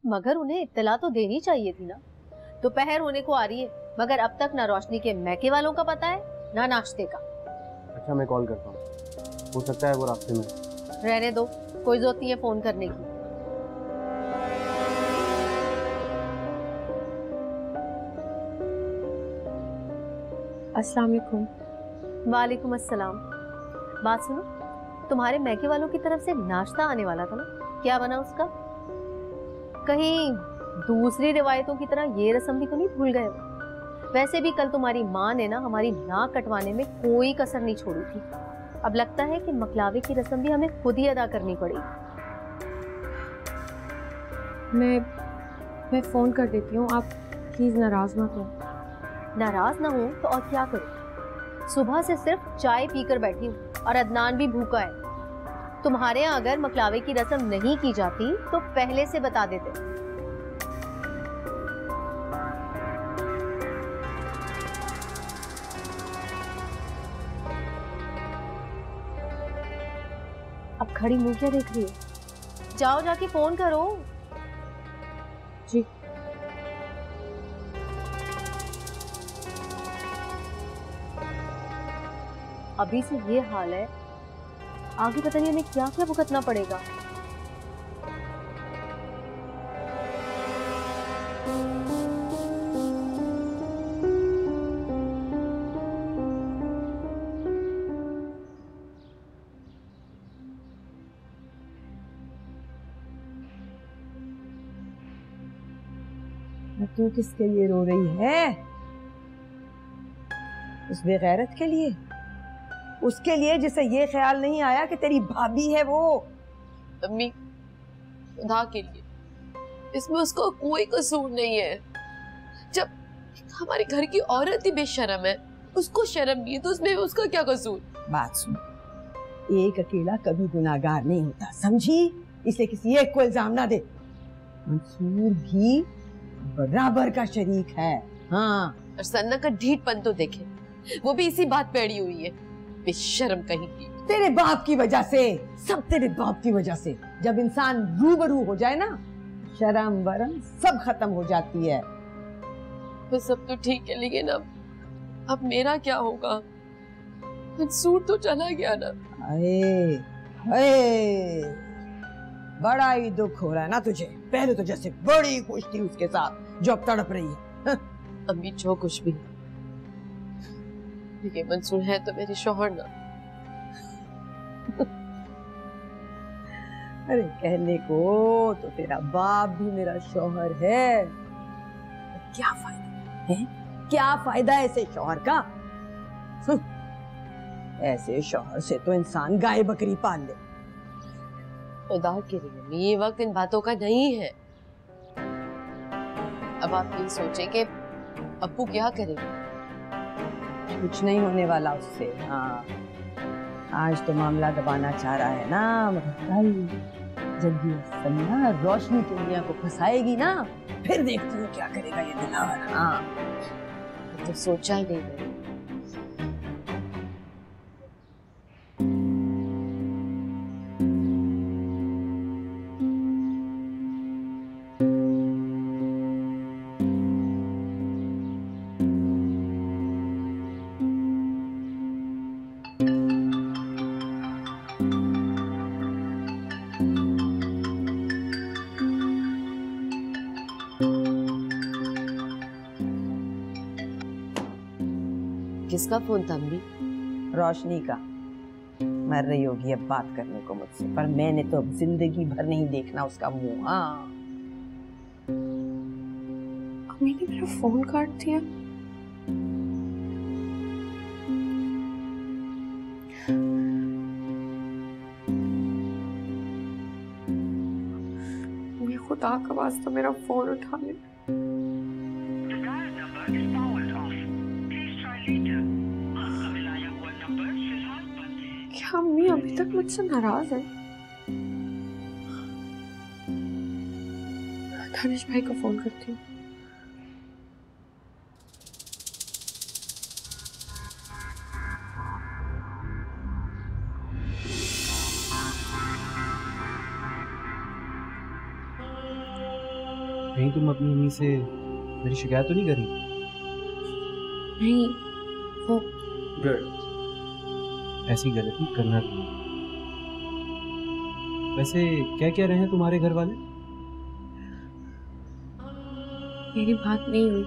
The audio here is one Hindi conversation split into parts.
मगर उन्हें इत्तला तो देनी चाहिए थी ना। दोपहर होने को आ रही है, मगर अब तक ना रोशनी के मैके वालों का पता है ना नाश्ते का। अच्छा मैं कॉल करता हूँ, हो सकता है वो रास्ते में। रहने दो, कोई जरूरत नहीं है फोन करने की। अस्सलाम वालेकुम। वालेकुम अस्सलाम। बात सुनो, तुम्हारे मैके वालों की तरफ से नाश्ता आने वाला था ना, क्या बना उसका? कहीं दूसरी रिवायतों की तरह ये रस्म भी तो नहीं भूल गए? वैसे भी कल तुम्हारी माँ ने ना हमारी नाक कटवाने में कोई कसर नहीं छोड़ी थी। अब लगता है कि मकलावे की रस्म भी हमें खुद ही अदा करनी पड़ेगी। मैं फोन कर देती हूँ, आप प्लीज नाराज मत हो। नाराज ना हो तो और क्या करूं? सुबह से सिर्फ चाय पीकर बैठी हूँ और अदनान भी भूखा है। तुम्हारे यहाँ अगर मकलावे की रस्म नहीं की जाती तो पहले से बता देते। अब खड़ी मुंह क्या देख रही हो? जाओ जाके फोन करो। जी। अभी से ये हाल है, आगे पता नहीं हमें क्या क्या भुगतना पड़ेगा। तू किसके लिए रो रही है? उस बेगैरत के लिए? उसके लिए जिसे ये ख्याल नहीं आया कि तेरी भाभी है वो। अम्मी, खुदा के लिए, इसमें उसका कोई कसूर नहीं है। जब हमारे घर की औरत ही बेशर्म है, उसको शर्म नहीं है, तो उसमें उसका क्या कसूर? बात सुन, एक अकेला कभी गुनाहगार नहीं होता, समझी? इसलिए किसी एक को इल्जाम ना दे। मंसूर भी बराबर का शरीक है। हाँ, और सन्ना का ढीठपन तो देखे, वो भी इसी बात पे अड़ी हुई है, बेशर्म कहीं की। तेरे बाप की वजह से, सब तेरे बाप की वजह से। जब इंसान रूबरू हो जाए ना, शर्म वरम सब खत्म हो जाती है। तो सब तो ठीक है, लेकिन अब मेरा क्या होगा? मंसूर तो चला गया ना। अरे बड़ा ही दुख हो रहा है ना तुझे? पहले तो जैसे बड़ी खुश थी उसके साथ, जो अब तड़प रही है। अम्मी जो कुछ भी, लेकिन मंसूर है तो मेरे शौहर ना। अरे कहने को तो तेरा बाप भी मेरा शौहर है, तो क्या फायदा है? क्या फायदा ऐसे शौहर का? ऐसे शौहर से तो इंसान गाय बकरी पाल ले। खुदा के लिए, ये वक्त इन बातों का नहीं है। अब आप ये सोचें कि अब्बू क्या करेंगे? कुछ नहीं होने वाला उससे। हाँ, आज तो मामला दबाना चाह रहा है ना, मगर कल जब ये सन्ना रोशनी की दुनिया को फंसाएगी ना, फिर देखती हूँ क्या करेगा ये दिलावर। हाँ, तो सोचा ही नहीं मैंने। किसका फोन था अम्मी? रोशनी का। मर रही होगी अब बात करने को मुझसे, पर मैंने तो अब जिंदगी भर नहीं देखना उसका मुंह। हाँ, अम्मी ने मेरा फोन काट दिया। ये खुदा का वास्ता मेरा फोन उठा ले। क्या अम्मी अभी तक मुझसे नाराज है? दानिश भाई को फोन करती हूँ। कहीं तुम अपनी अम्मी से मेरी शिकायत तो नहीं करी? नहीं, वो गुड। ऐसी गलती करना नहीं। वैसे क्या कह रहे हैं तुम्हारे घर वाले? मेरी बात नहीं हुई।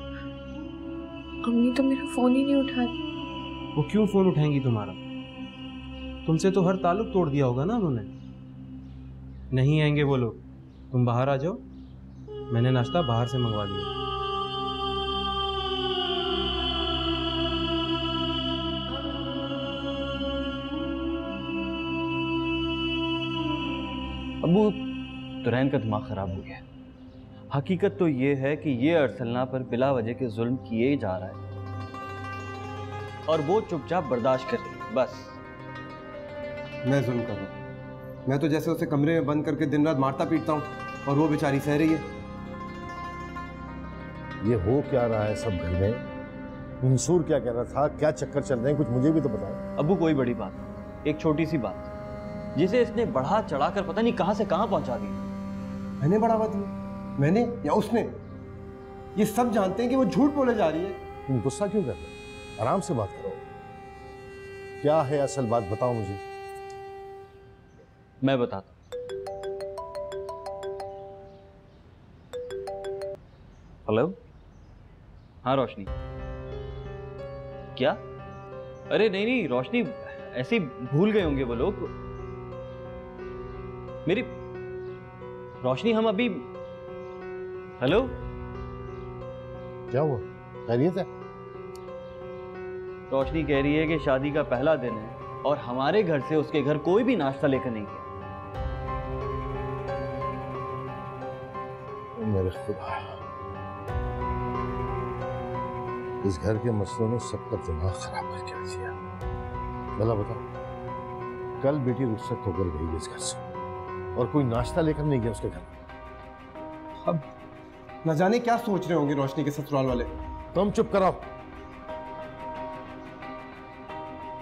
अम्मी तो मेरा फोन ही नहीं उठाती। वो क्यों फोन उठाएंगी तुम्हारा? तुमसे तो हर ताल्लुक तोड़ दिया होगा ना उन्होंने। नहीं आएंगे वो लोग। तुम बाहर आ जाओ, मैंने नाश्ता बाहर से मंगवा दिया। अबू, तुरैन का दिमाग खराब हो गया। हकीकत तो ये है कि ये अरसलना पर बिला वजह के जुल्म किए जा रहा है और वो चुपचाप बर्दाश्त कर रही है। बस मैं जुल्म कर रहा हूँ? मैं तो जैसे उसे कमरे में बंद करके दिन रात मारता पीटता हूँ और वो बेचारी सह रही है। ये हो क्या रहा है सब घर में? मंसूर क्या कह रहा था? क्या चक्कर चल रहे हैं? कुछ मुझे भी तो बताओ। अबू, कोई बड़ी बात नहीं, एक छोटी सी बात जिसे इसने बढ़ा चढ़ाकर पता नहीं कहां से कहां पहुंचा दी। मैंने बढ़ावा दिया? मैंने या उसने? ये सब जानते हैं कि वो झूठ बोले जा रही है। तुम गुस्सा क्यों कर रहे हो? आराम से बात करो। क्या है असल बात, बताओ मुझे। मैं बताता हूं। हेलो, हाँ रोशनी। क्या? अरे नहीं नहीं रोशनी, ऐसे ही भूल गए होंगे वो लोग। मेरी रोशनी, हम अभी। हेलो, क्या हुआ? खैरियत है? रोशनी कह रही है कि शादी का पहला दिन है और हमारे घर से उसके घर कोई भी नाश्ता लेकर नहीं गया। मेरे खुदा, इस घर के मसलों ने सबका दिमाग खराब करके रख दिया। भला बताओ, कल बेटी रुखसत होकर गई इस घर से और कोई नाश्ता लेकर नहीं गया उसके घर। अब न जाने क्या सोच रहे होंगे रोशनी के ससुराल वाले। तुम चुप कराओ।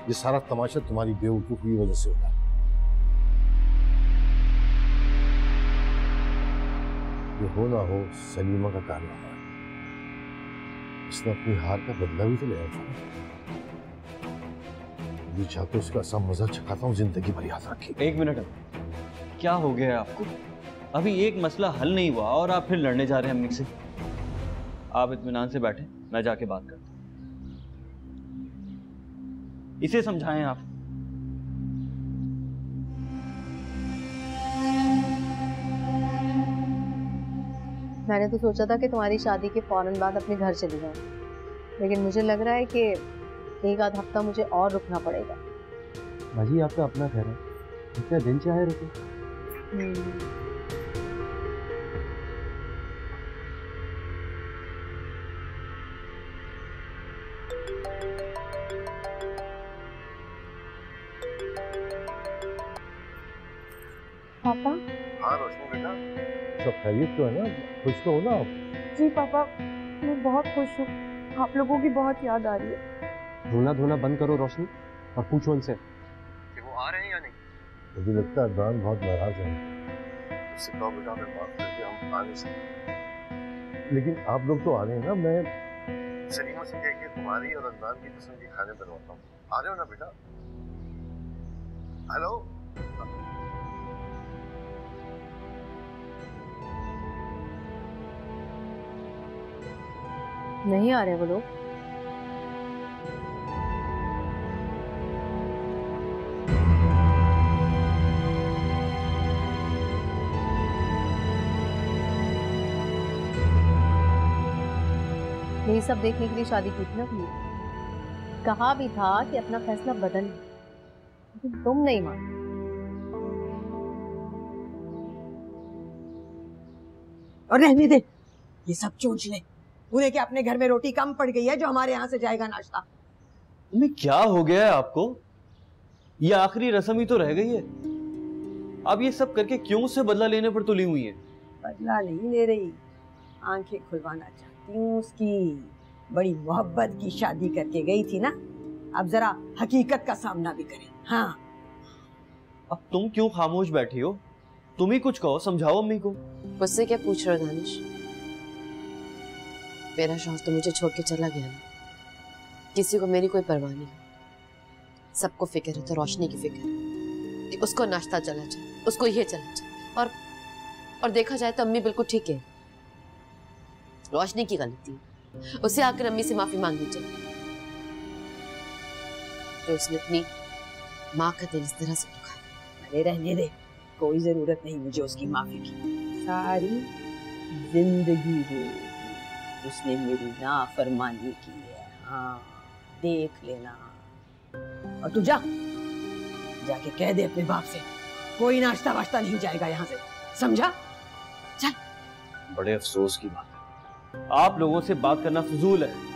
ये सारा तमाशा तुम्हारी बेवकूफी की वजह से होगा। ये हो ना हो सलीमा का कारनामा है। इसने अपनी हार का बदला भी तो लिया था। ये चाहते उसका सब मजा चखाता हूँ, जिंदगी भर याद रखी। एक मिनट, क्या हो गया है आपको? अभी एक मसला हल नहीं हुआ और आप फिर लड़ने जा रहे हैं अम्मी से। आप इत्मीनान से बैठे, मैं जाके बात करता हूँ। इसे समझाएं आप। मैंने तो सोचा था कि तुम्हारी शादी के फौरन बाद अपने घर चली जाऊं, लेकिन मुझे लग रहा है कि एक आध हफ्ता मुझे और रुकना पड़ेगा। भाजी, आपका अपना घर है, इतना दिन चाहे रुको। पापा। हाँ रोशनी बेटा, सब खैरियत तो है ना? खुश तो हो ना आप? जी पापा, मैं बहुत खुश हूँ। आप लोगों की बहुत याद आ रही है। रोना धोना बंद करो रोशनी और पूछो उनसे कि वो आ रहे हैं या नहीं। मुझे लगता है अदनान बहुत नाराज है। उससे कहो बेटा हमें माफ करके हम आ नहीं सकते। लेकिन आप लोग तो आ रहे हैं ना? मैं सलीमा से कह के तुम्हारी और अदनान की पसंद के खाने बनवाता हूँ। आ रहे हो ना बेटा? हेलो, नहीं आ रहे वो लोग? यही सब देखने के लिए शादी की थी ना तुमने? कहा भी था कि अपना फैसला बदल, लेकिन तुम नहीं माने। और रहने दे, ये सब चोंच ले। उन्हें क्या अपने घर में रोटी कम पड़ गई है जो हमारे यहाँ से जाएगा नाश्ता? मम्मी, क्या हो गया है आपको? ये आखिरी रस्म ही तो रह गई है। आप ये सब करके क्यों उससे बदला लेने पर तुली हुई है? बदला नहीं ले रही, आंखें खुलवाना चाहती हूँ उसकी। बड़ी मोहब्बत की शादी करके गई थी ना, अब जरा हकीकत का सामना भी करें। हाँ, अब तुम क्यों खामोश बैठी हो? तुम ही कुछ कहो, समझाओ अम्मी को। मुझसे क्या पूछ रहे हो दानिश? मेरा शौहर तो मुझे छोड़ के चला गया ना, किसी को मेरी कोई परवाह नहीं। सबको फिक्र है तो रोशनी की फिक्र है कि उसको नाश्ता चला जाए, उसको ये चला जाए। और देखा जाए तो अम्मी बिल्कुल ठीक है, रोशनी की गलती है, उसे आकर अम्मी से माफी मांगनी चाहिए। तो उसने अपनी माँ का दिल इस तरह से दुखाया। अरे रहने दे, कोई जरूरत नहीं मुझे उसकी माफी की। सारी जिंदगी उसने मेरी नाफरमानी की है। हाँ देख लेना। और तू जाके कह दे अपने बाप से कोई नाश्ता वाश्ता नहीं जाएगा यहाँ से, समझा? चल। बड़े अफसोस की बात है, आप लोगों से बात करना फजूल है।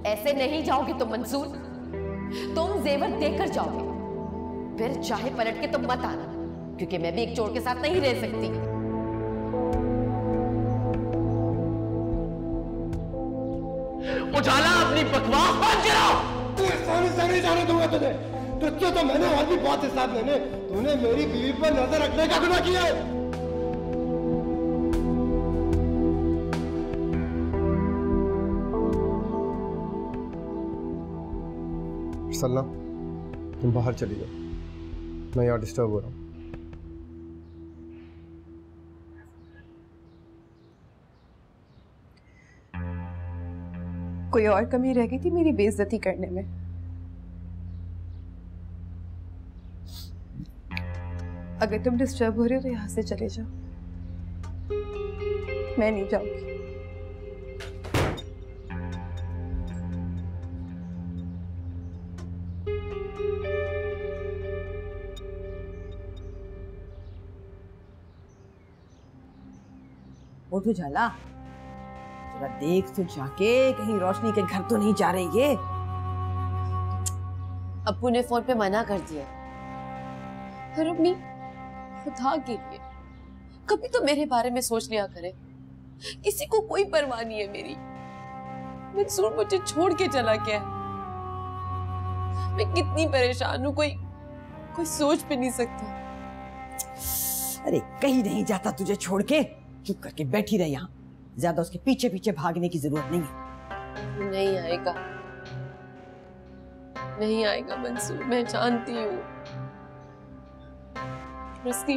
ऐसे नहीं जाओगे तुम मंसूर, तुम जेवर देकर जाओगे, फिर चाहे पलट के तुम मत आना, क्योंकि मैं भी एक चोर के साथ नहीं रह सकती। उजाला अपनी बकवास बंद करो। सामने से नहीं जाने दूंगा तुझे। तुझसे तो मैंने और भी बहुत हिसाब लेने। तूने मेरी बीवी पर नजर रखने का गुनाह किया है। सल्ला, तुम बाहर चली जाओ, मैं यहाँ डिस्टर्ब हो रहा हूँ। कोई और कमी रह गई थी मेरी बेइज्जती करने में? अगर तुम डिस्टर्ब हो रहे हो तो यहाँ से चले जाओ, मैं नहीं जाऊंगी। वो तो जाला, जरा देख तो जाके कहीं रोशनी के घर तो नहीं जा रही ये। अप्पू ने फोन पे मना कर दिया। पर अम्मी, खुदा के लिए कभी तो मेरे बारे में सोच लिया करे। किसी को कोई परवाह नहीं है मेरी। मंसूर मुझे छोड़ के चला गया। मैं कितनी परेशान हूँ, कोई सोच भी नहीं सकता। अरे कहीं नहीं जाता तुझे छोड़ के, चुप करके बैठी रह यहाँ। ज्यादा उसके पीछे पीछे भागने की जरूरत नहीं है। नहीं आएगा, नहीं आएगा मंसूर, मैं जानती हूँ। उसकी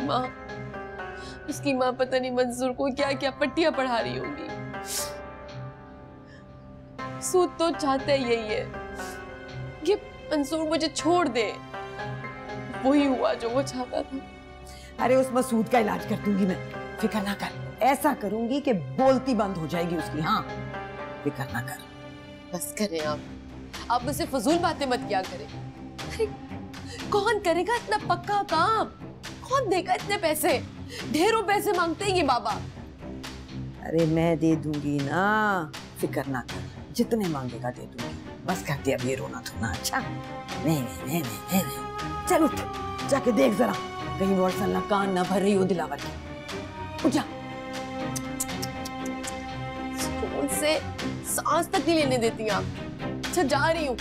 माँ पता नहीं मंसूर को क्या क्या पट्टियां पढ़ा रही होंगी। सूद तो चाहता यही है कि मंसूर मुझे छोड़ दे। वही हुआ जो वो चाहता था। अरे उस मसूद का इलाज कर दूंगी मैं, फिक्र ना कर। ऐसा करूंगी कि बोलती बंद हो जाएगी उसकी। हाँ फिक्र ना कर। बस करें आप मुझसे फजूल बातें मत किया करें। अरे कौन करेगा इतना पक्का काम? कौन देगा इतने पैसे? ढेरों पैसे मांगते हैं ये बाबा। अरे मैं दे दूंगी ना, फिक्र ना कर। जितने मांगेगा दे दूंगी। बस कर दे अब ये रोना धोना। अच्छा नहीं। चल उठ, जाके देख जरा कहीं वो अरसलना कान ना भर रही हो दिलावर की। उठ जा। फोन से सांस तक नहीं लेने देती आप। अच्छा जा रही हूँ।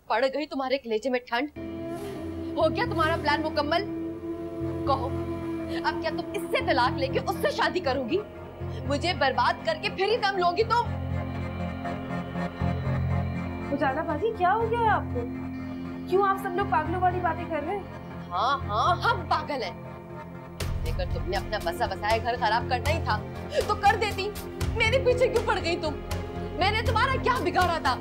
पड़ गई तुम्हारे कलेजे में ठंड? हो गया तुम्हारा प्लान मुकम्मल? कहो, अब क्या तुम इससे तलाक लेके उससे शादी करोगी? मुझे बर्बाद करके फिर ही दम लोगी तुम? उजाला बाजी क्या हो गया है आपको? क्यों आप सब लोग पागलों वाली बातें कर रहे हैं? हाँ हम पागल हैं। लेकर तुमने अपना बसा बसाया घर खराब करना ही था तो कर देती। मेरे पीछे क्यों पड़ गई तुम? मैंने तुम्हारा क्या बिगाड़ा था?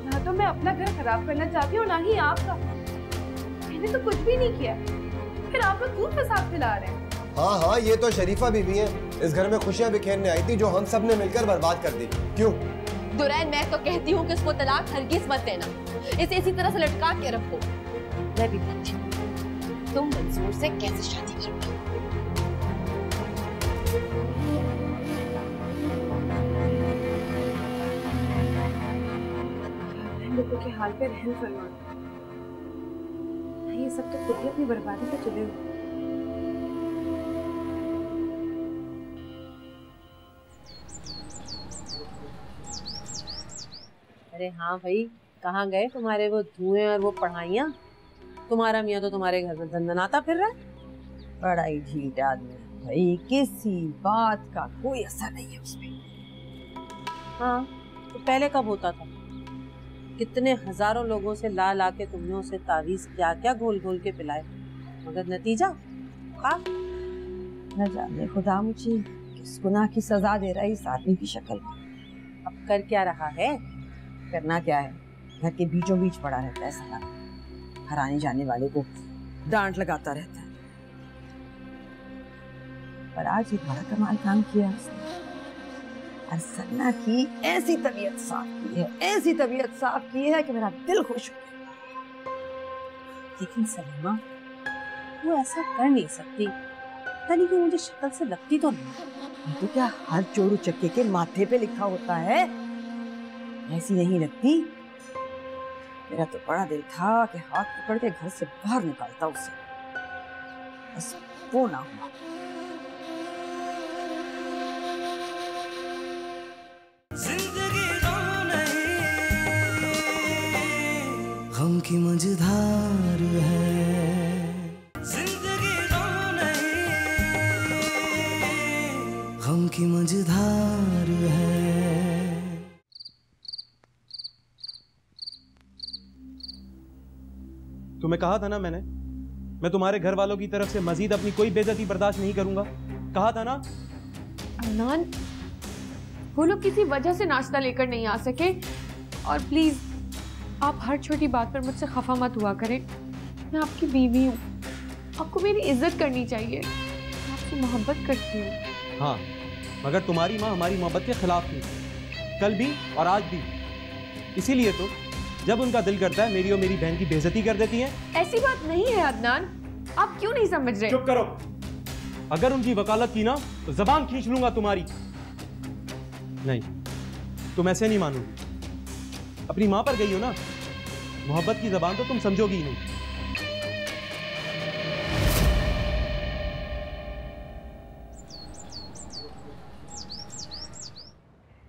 ना तो मैं अपना घर खराब करना चाहती हूँ, ना ही आपका। मैंने तो कुछ भी नहीं किया। फिर आप लोग क्यों फसाद फैला रहे हैं? हाँ हाँ, ये तो शरीफा बीबी है, इस घर में खुशियां बिखेरने आई थी जो हम सब ने मिलकर बर्बाद कर दी। क्यों? दुरैन, मैं तो कहती हूँ कि उसको तलाक हरगिज मत देना, इसे इसी तरह से लटका के रखो। मैं भी देखती हूँ तुम मंसूर से कैसे शादी करोगे। लोगों के हाल पे रहम फरमा, ये सब तो खुद ही अपनी बर्बादी पे चले हुए। अरे हाँ भाई, कहाँ गए तुम्हारे वो धुएं और वो पढ़ाइयाँ? तुम्हारा मियाँ तो तुम्हारे घर में दंदनाता फिर रहा है। बड़ा ही ढीठ आदमी है भाई, किसी बात का कोई असर नहीं है उसमें। हाँ, तो पहले कब होता था? कितने हजारों लोगों से ला ला के तुमने उसे तावीज क्या क्या घोल घोल के पिलाए, मगर नतीजा खा। न जाने खुदा मुझे किस गुनाह की सजा दे रहा है इस आदमी की शक्ल। अब कर क्या रहा है? करना क्या है, घर के बीचों बीच पड़ा रहता है साला, हर आने जाने वाले को डांट लगाता रहता है। पर आज एक बड़ा कमाल काम किया उसने। अरसलना की ऐसी तबीयत साफ की है, ऐसी तबीयत साफ की है कि मेरा दिल खुश हो गया। लेकिन सलीमा, वो ऐसा कर नहीं सकती। तनी को मुझे शक्ल से लगती तो नहीं, तो क्या हर चोर उचक्के के माथे पे लिखा होता है? ऐसी नहीं लगती। मेरा तो बड़ा दिल था कि हाथ पकड़ के घर से बाहर निकालता उसे, बस वो ना हुआ। गम की मझधार है जिंदगी, गम नहीं, गम की मझधार है। तुम्हें कहा था ना मैं तुम्हारे घर वालों की तरफ से मजीद अपनी कोई बेइज्जती बर्दाश्त नहीं करूंगा। कहा था ना। अदनान, वो लोग किसी वजह से नाश्ता लेकर नहीं आ सके, और प्लीज आप हर छोटी बात पर मुझसे खफा मत हुआ करें। मैं आपकी बीवी हूँ, आपको मेरी इज्जत करनी चाहिए, मैं आपसे मोहब्बत करती हूँ। हाँ, मगर तुम्हारी माँ हमारी मोहब्बत के खिलाफ थी, कल भी और आज भी। इसीलिए तो जब उनका दिल करता है मेरी और मेरी बहन की बेइज्जती कर देती हैं। ऐसी बात नहीं है अदनान, आप क्यों नहीं समझ रहे? चुप करो। अगर उनकी वकालत की ना तो जबान खींच लूंगा तुम्हारी। नहीं, तुम ऐसे नहीं मानोगी। अपनी माँ पर गई हो ना, मोहब्बत की जबान तो तुम समझोगी ही नहीं।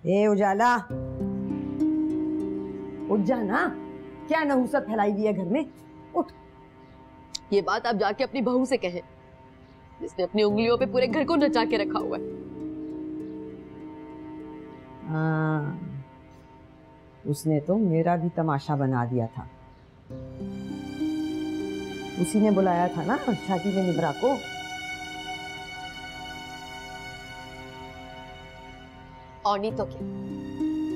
ए उजाला, उठ जा ना, क्या नहुसत फैलाई हुई है घर में? उठ। ये बात आप जाके अपनी बहू से कहें, जिसने अपनी उंगलियों पे पूरे घर को नचा के रखा हुआ है। हाँ, उसने तो मेरा भी तमाशा बना दिया था। उसी ने बुलाया था ना शादी में निब्रा को। और नहीं तो क्या,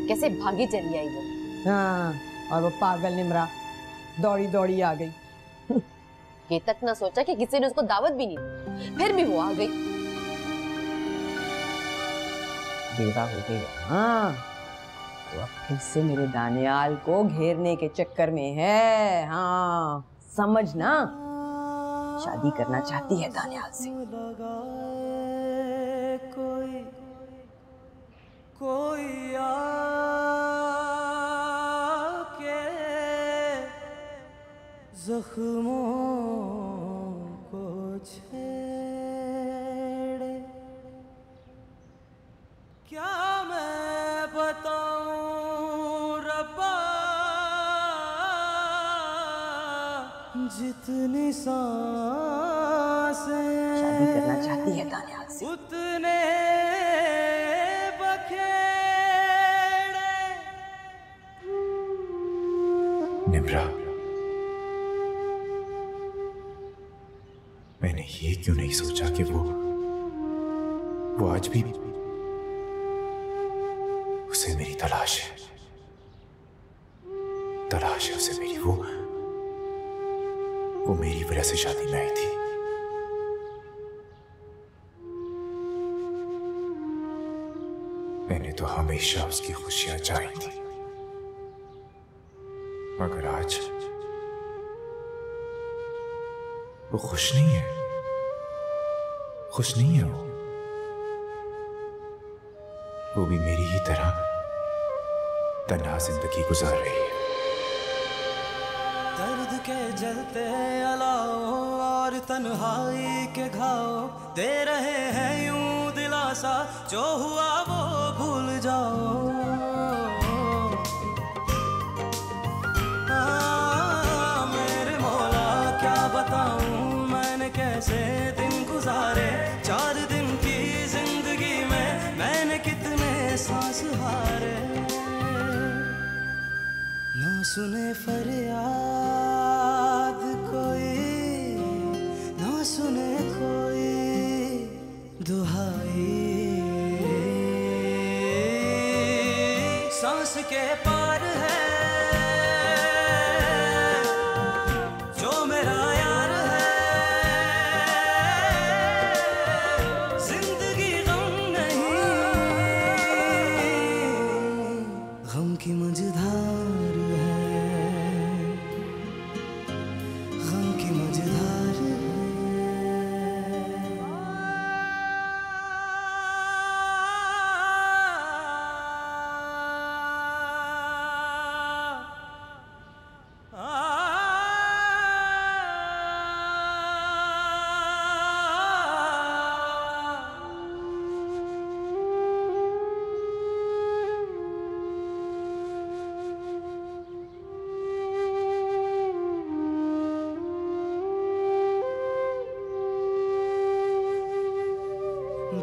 कैसे भागी चली आई वो। हाँ, और वो पागल निम्रा दौड़ी दौड़ी आ गई। ये तक ना सोचा कि किसी ने उसको दावत भी नहीं दी, फिर भी वो आ गई। बेवा हो गई। हाँ, तो अब फिर से मेरे दानियाल को घेरने के चक्कर में है। हाँ, समझ ना, शादी करना चाहती है दानियाल से। कोई आके जख्मों को छेड़े, क्या मैं बताऊं रब्बा, जितनी सांसें शादी करना चाहती है दानियाल से। उतने निम्रा, मैंने ये क्यों नहीं सोचा कि वो आज भी उसे मेरी तलाश है उसे मेरी। वो मेरी वजह से शादी में आई थी। मैंने तो हमेशा उसकी खुशियां चाही थी, मगर आज वो खुश नहीं है, खुश नहीं है वो भी मेरी ही तरह तन्हा जिंदगी गुजार रही है। दर्द के जलते अलाओ और तन्हाई के घाव दे रहे हैं यूं दिलासा, जो हुआ वो भूल जाओ। मेरे मौला क्या बताऊं मैंने कैसे दिन गुजारे, 4 दिन की जिंदगी में मैंने कितने सांस हारे। ना सुने फरियाद कोई, ना सुने कोई दुहाई, सांस के पार है जो मेरा यार है। जिंदगी गम नहीं, गम की मझधार है, गम की मझधार है।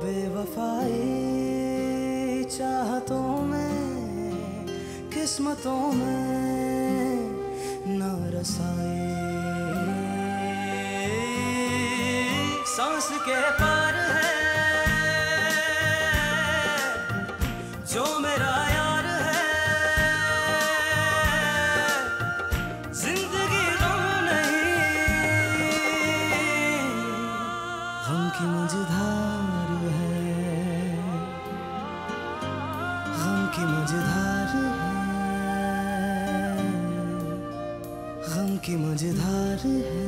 बेवफाई चाहतों में, किस्मतों में ना रसाई, सांस के पार है जो मेरा यार है। जिंदगी गम नहीं, गम की मझधार है, गम की मझधार है, गम की मझधार है।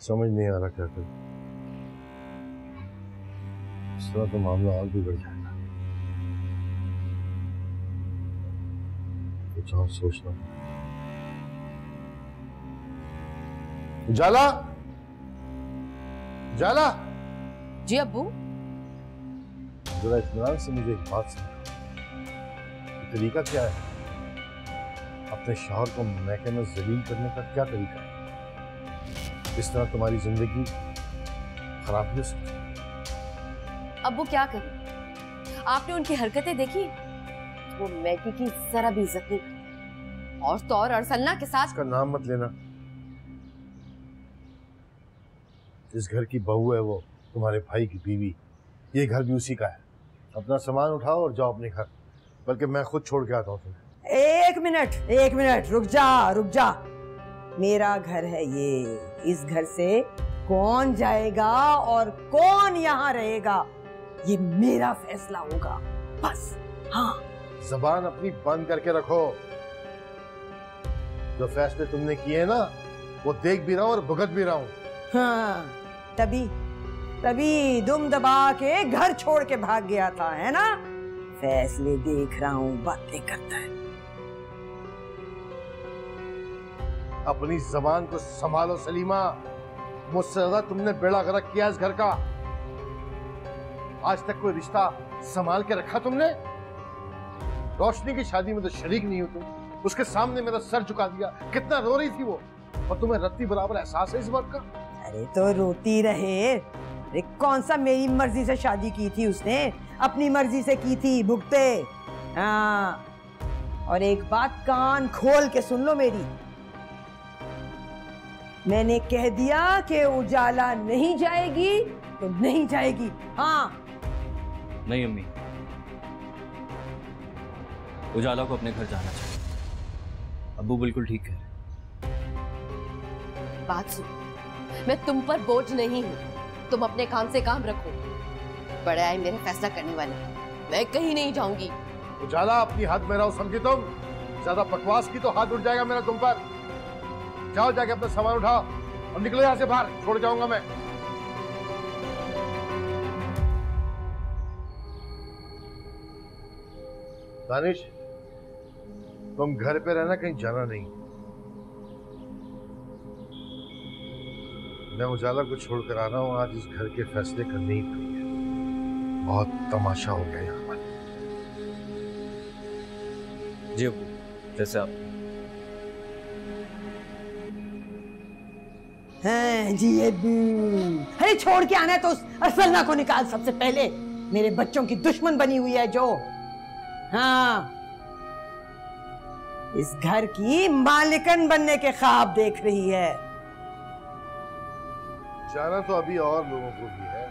समझ नहीं आ रहा क्या करूं, इस तरह तो मामला और बिगड़ जाएगा। कुछ और सोचना। उजाला, उजाला। जी अब्बू। जरा इत्मीनान से मुझे एक बात समझाओ, तरीका क्या है? अपने शौहर को मैके में जलील करने का क्या तरीका है? इस तरह तुम्हारी जिंदगी खराब हो सकती है। अब वो क्या करें? आपने उनकी हरकतें देखी? वो मैगी की जरा भी इज्जत नहीं करती, और तो और अरसलना के साथ। उसका नाम मत लेना, इस घर की बहू है वो, तुम्हारे भाई की बीवी। ये घर भी उसी का है। अपना सामान उठाओ और जाओ अपने घर, बल्कि मैं खुद छोड़ के आता हूँ तुम्हें। एक मिनट, रुक जा। मेरा घर है ये, इस घर से कौन जाएगा और कौन यहाँ रहेगा ये मेरा फैसला होगा, बस। हाँ, जबान अपनी बंद करके रखो। जो फैसले तुमने किए ना वो देख भी रहा हूँ और भुगत भी रहा हूँ। हाँ, तभी दुम दबा के घर छोड़ के भाग गया था, है ना? फैसले देख रहा हूँ, बातें करता है। अपनी जबान को संभालो सलीमा, मुझसे ज्यादा तुमने बेड़ा गर्क किया इस घर का। आज तक कोई रिश्ता संभाल के रखा तुमने? रोशनी की शादी में तो शरीक नहीं हो तुम, उसके सामने मेरा सर झुका दिया। कितना रो रही थी वो, और तुम्हें रत्ती बराबर एहसास है इस बात का? अरे तो रोती रहे। अरे कौन सा मेरी मर्जी से शादी की थी उसने? अपनी मर्जी से की थी, भुगते। हाँ, और एक बात कान खोल के सुन लो मेरी, मैंने कह दिया कि उजाला नहीं जाएगी तो नहीं जाएगी। हाँ। नहीं अम्मी, उजाला को अपने घर जाना चाहिए। अब्बू बिल्कुल ठीक है। बात सुन, मैं तुम पर बोझ नहीं हूँ, तुम अपने काम से काम रखो। बड़े आए मेरे फैसला करने वाले, मैं कहीं नहीं जाऊंगी। उजाला अपनी हद में रहो, समझी तुम? ज्यादा बकवास की तो हाथ उठ जाएगा मेरा तुम पर। जाओ जाके अपना सामान उठाओ और निकलो यहाँ से बाहर, छोड़ जाऊंगा मैं। दानिश, तुम घर पे रहना, कहीं जाना नहीं। मैं उजाला को छोड़कर आ रहा हूँ, आज इस घर के फैसले करने ही पड़ेंगे। बहुत तमाशा हो गया यहाँ पर। जी अब्बू, जैसे आप। हैं जी अब्बू, अरे छोड़ के आना है तो उस अरसलना को निकाल सबसे पहले। मेरे बच्चों की दुश्मन बनी हुई है जो। हाँ, इस घर की मालिकन बनने के ख्वाब देख रही है। जाना तो अभी और लोगों को भी है।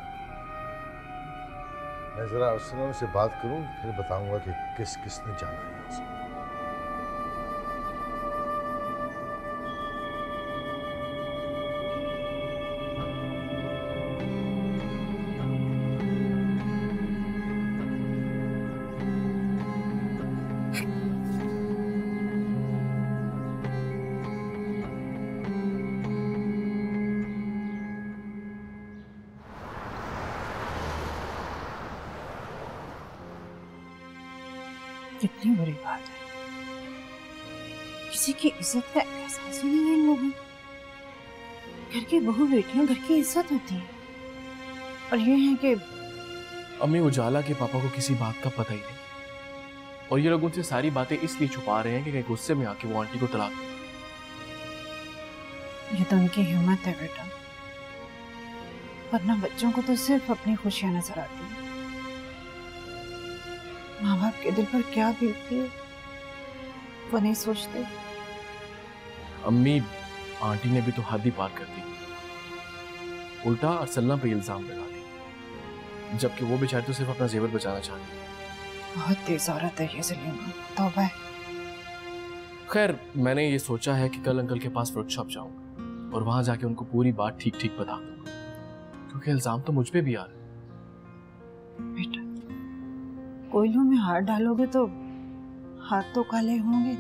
मैं जरा अरसलना से बात करूं, फिर बताऊंगा कि किस किसने जाना है उसे। कितनी बुरी बात है, किसी की इज्जत का एहसास ही नहीं है इन लोगों। घर की बहू बेटियां घर की इज्जत होती है, और ये है कि अम्मी उजाला के पापा को किसी बात का पता ही नहीं, और ये लोग उनसे सारी बातें इसलिए छुपा रहे हैं कि कहीं गुस्से में आके वो आंटी को तलाक दे। ये तो उनकी हिम्मत है बेटा, वरना बच्चों को तो सिर्फ अपनी खुशियां नजर आती है। माँ बाप के दिल पर क्या बीतती है वो नहीं सोचते। अम्मी, आंटी ने भी तो हद ही पार कर दी, उल्टा अरसलना पे इल्जाम लगा दी, जबकि वो बेचारी तो सिर्फ अपना जेवर बचाना चाहती है। बहुत तेज औरत है ये सलीमा, तौबा है। खैर, मैंने ये सोचा है कि कल अंकल के पास फ्रूट शॉप जाऊंगा और वहां जाके उनको पूरी बात ठीक ठीक बता दूंगा, क्योंकि इल्जाम तो मुझ पे भी आ रहा है। बेटा, कोयलों में हाथ डालोगे तो हाथ तो काले होंगे।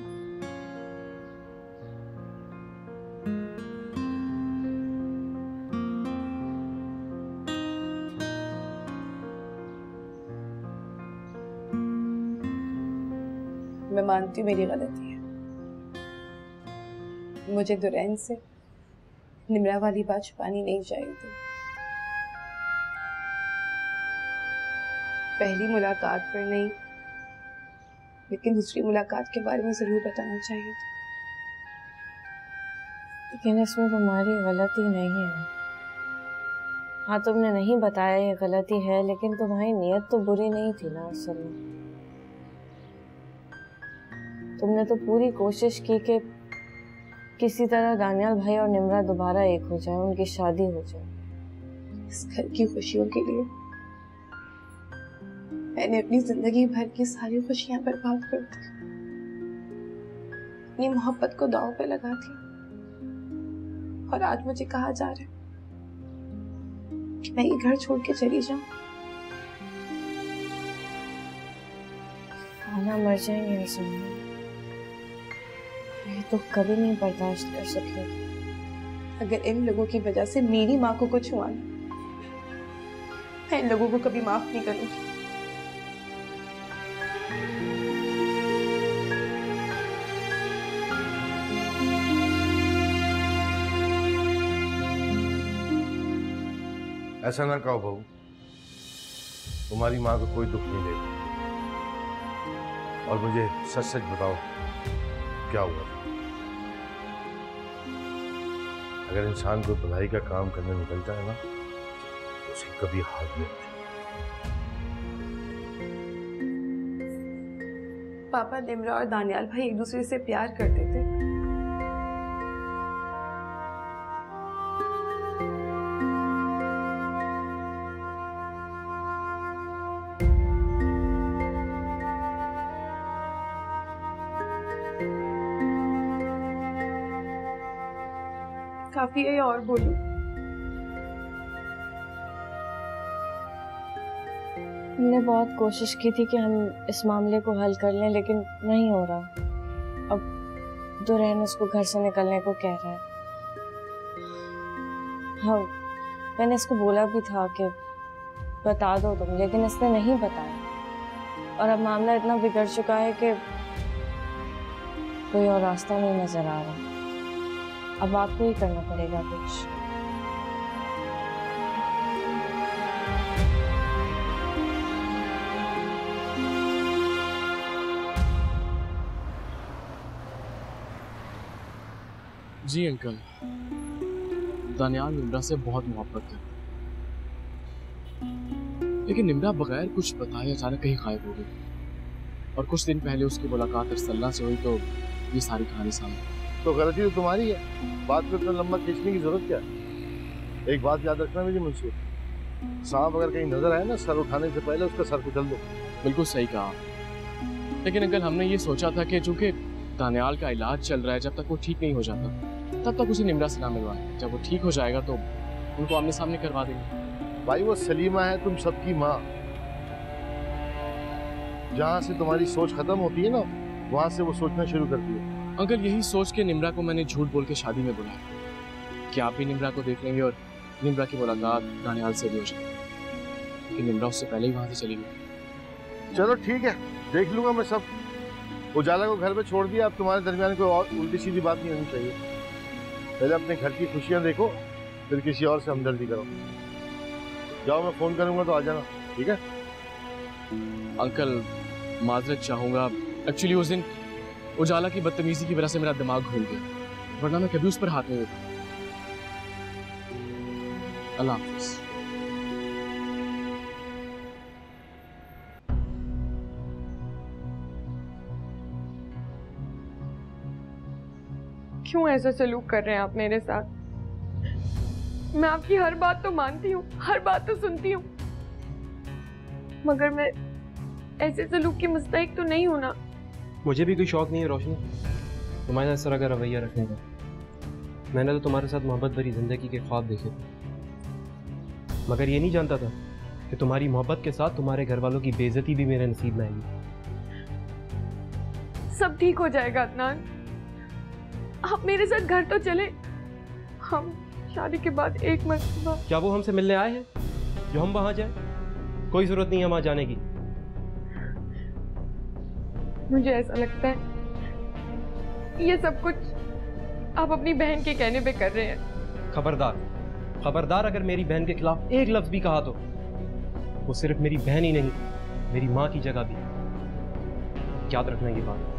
मैं मानती हूँ मेरी गलती है, मुझे दुरैन से निमरा वाली बात छुपानी नहीं चाहिए थी। पहली मुलाकात पर नहीं, लेकिन दूसरी मुलाकात के बारे में जरूर बताना चाहिए था। लेकिन इसमें तुम्हारी गलती नहीं है। हाँ, तुमने नहीं बताया ये गलती है, लेकिन तुम्हारी नीयत तो बुरी नहीं थी ना असल में। तुमने तो पूरी कोशिश की कि किसी तरह दानियाल भाई और निमरा दोबारा एक हो जाए, उनकी शादी हो जाए। इस घर की खुशियों के लिए मैंने अपनी जिंदगी भर की सारी खुशियां बर्बाद कर दी, अपनी मोहब्बत को दांव पे लगा दी, और आज मुझे कहा जा रहा है कि मैं ये घर छोड़ के चली जाऊं। आना मर जाएंगे रसूल, ये तो कभी नहीं बर्दाश्त कर सकेगी। अगर इन लोगों की वजह से मेरी माँ को कुछ हुआ, मैं इन लोगों को कभी माफ नहीं करूंगी। ऐसा ना कहो बहू, तुम्हारी माँ को कोई दुख नहीं देगा। और मुझे सच सच बताओ क्या हुआ था। अगर इंसान को भलाई का काम करने निकलता है ना, तो उसे कभी हार नहीं होती। पापा, निमरा और दानियाल भाई एक दूसरे से प्यार करते थे। काफी है और बोलूं, हमने बहुत कोशिश की थी कि हम इस मामले को हल कर लें, लेकिन नहीं हो रहा। अब दुरैन उसको घर से निकलने को कह रहा है। हाँ, मैंने इसको बोला भी था कि बता दो तुम, लेकिन इसने नहीं बताया। और अब मामला इतना बिगड़ चुका है कि कोई और रास्ता नहीं नजर आ रहा। अब आपको ही करना पड़ेगा कुछ। जी अंकल, दानियाल निम्रा से बहुत मोहब्बत करता है, लेकिन निम्रा बगैर कुछ बताए अचानक कहीं गायब हो गई। और कुछ दिन पहले उसकी मुलाकात अरसल्ला से हुई तो ये सारी कहानी सामने। तो गलती तो तुम्हारी है, बात को इतना लंबा खींचने की जरूरत क्या है? एक बात याद रखना मेरी मंसूर, सांप अगर कहीं नजर आए ना, सर उठाने से पहले उसका सर कुचल दो। बिल्कुल सही कहा, लेकिन अंकल हमने ये सोचा था कि चूंकि दानियाल का इलाज चल रहा है, जब तक वो ठीक नहीं हो जाता तब तक उसे निम्रा से ना मिलवाएं। जब वो ठीक हो जाएगा तो उनको आमने सामने करवा देंगे। भाई वो सलीमा है तुम सबकी माँ, जहाँ से तुम्हारी सोच खत्म होती है ना, वहाँ से वो सोचना शुरू करती है। अंकल यही सोच के निम्रा को मैंने झूठ बोल के शादी में बुलाया कि आप भी निम्रा को देख लेंगे और निम्रा की मुलाकात दानियाल से भी हो जाएगी, कि निम्रा उससे पहले ही वहाँ से चली गई। चलो ठीक है, देख लूंगा मैं सब। उजाला को घर पे छोड़ दिया, अब तुम्हारे दरमियान कोई और उल्टी सीधी बात नहीं होनी चाहिए। पहले अपने घर की खुशियाँ देखो, फिर किसी और से हमदर्दी करो। जाओ, मैं फोन करूंगा तो आ जाना, ठीक है? अंकल माजरत चाहूंगा, एक्चुअली उस दिन उजाला की बदतमीजी की वजह से मेरा दिमाग घूम गया, वरना मैं कभी उस पर हाथ नहीं देता। अल्लाह हाफिज। क्यों ऐसा सलूक कर रहे हैं आप मेरे साथ? मैं आपकी हर बात तो मानती हूँ, हर बात तो सुनती हूँ, मगर मैं ऐसे सलूक की मुस्तहिक तो नहीं हूँ ना। मुझे भी कोई शौक नहीं है रोशनी तुम्हारे इस तरह का रवैया रखने का। मैंने तो तुम्हारे साथ मोहब्बत भरी जिंदगी के ख्वाब देखे थे, मगर ये नहीं जानता था कि तुम्हारी मोहब्बत के साथ तुम्हारे घर वालों की बेइज्जती भी मेरे नसीब में आएगी। सब ठीक हो जाएगा अदनान, आप मेरे साथ घर तो चले। हम शादी के बाद एक मरतबा। क्या वो हमसे मिलने आए हैं जो हम वहां जाए? कोई जरूरत नहीं है वहां जाने की। मुझे ऐसा लगता है ये सब कुछ आप अपनी बहन के कहने पे कर रहे हैं। खबरदार, खबरदार, अगर मेरी बहन के खिलाफ एक लफ्ज भी कहा तो वो सिर्फ मेरी बहन ही नहीं, मेरी माँ की जगह भी। याद रखना ये बात।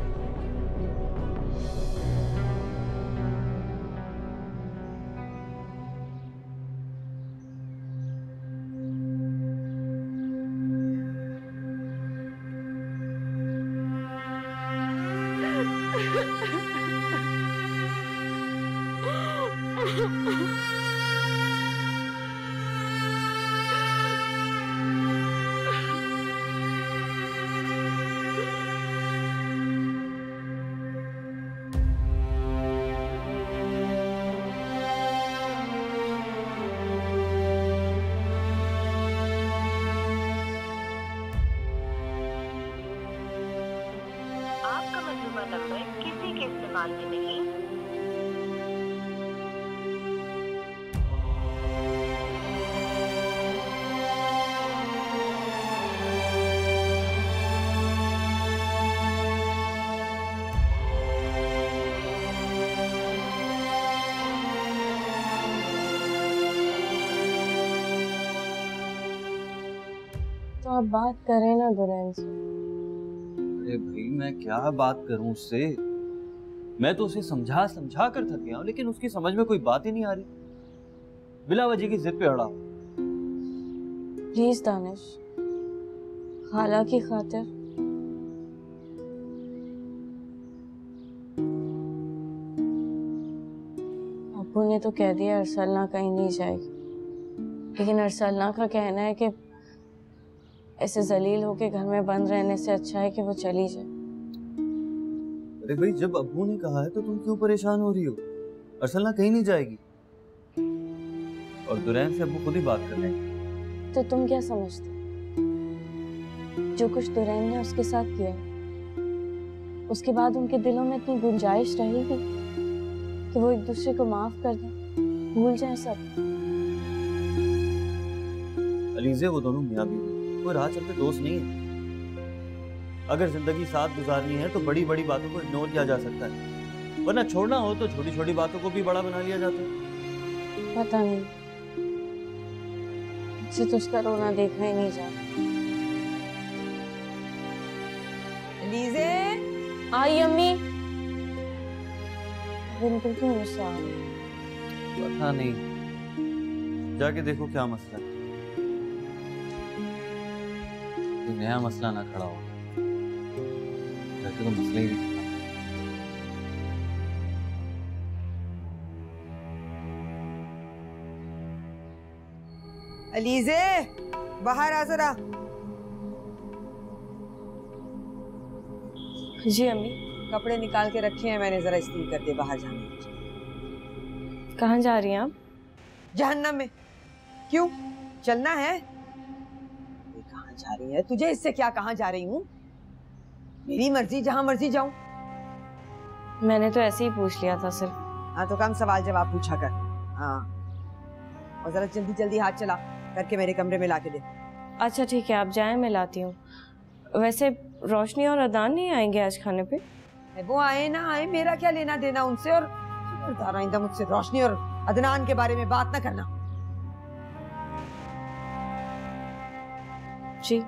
नंबर किसी के इस्तेमाल में नहीं। तो आप बात करें ना दुरैन से। अरे भाई मैं क्या बात करूं उससे? मैं तो उसे समझा समझा कर थक गया हूं, लेकिन उसकी समझ में कोई बात ही नहीं आ रही। बिला वजह की जिद पे अड़ा। प्लीज दानिश, खाला की खातिर अब्बू ने तो कह दिया अरसलना कहीं नहीं जाएगी, लेकिन अरसलना का कहना है कि ऐसे जलील होके घर में बंद रहने से अच्छा है कि वो चली जाए। अरे भाई जब अब्बू ने कहा है तो तुम क्यों परेशान हो रही हो? अरसलना कहीं नहीं जाएगी और दुरैन से अब्बू खुद ही बात कर लेंगे। तो तुम क्या समझते? जो कुछ दुरैन ने उसके साथ किया उसके बाद उनके दिलों में इतनी गुंजाइश रहेगी कि वो एक दूसरे को माफ कर दें, भूल जाएं सब। अलीज़े, वो दोनों मियां बीवी कोई राह चलते दोस्त नहीं है। अगर जिंदगी साथ गुजारनी है तो बड़ी बड़ी बातों को इग्नोर किया जा सकता है, वरना छोड़ना हो तो छोटी छोटी बातों को भी बड़ा बना लिया जाता है। पता नहीं, मुझसे तो उसका रोना देखा ही नहीं जाता। अलीज़े, आई अम्मी। बिल्कुल क्यों गुस्सा आ रही? पता नहीं, जाके देखो क्या मसला है। कोई नया मसला ना खड़ा हो, वैसे तो मसला ही नहीं। अलीज़े, बाहर आ जरा। जी अम्मी। कपड़े निकाल के रखे हैं मैंने, जरा इस्त्री कर दे, बाहर जाने। कहाँ जा रही हैं आप? जहन्नम में। क्यों, चलना है? ये कहाँ जा रही है? तुझे इससे क्या, कहाँ जा रही हूँ? मेरी मर्जी, जहाँ मर्जी जाऊं। मैंने तो ऐसे ही पूछ लिया था सिर्फ। हाँ तो कम सवाल जवाब पूछा कर। हाँ, और जरा जल्दी जल्दी हाथ चला करके मेरे कमरे में लाके दे। अच्छा ठीक है, आप जाएं, मैं लाती हूँ। वैसे रोशनी और अदनान नहीं आएंगे आज खाने पे? वो आए ना आए, मेरा क्या लेना देना उनसे। और आइंदा मुझसे रोशनी और अदनान के बारे में बात ना करना। जी।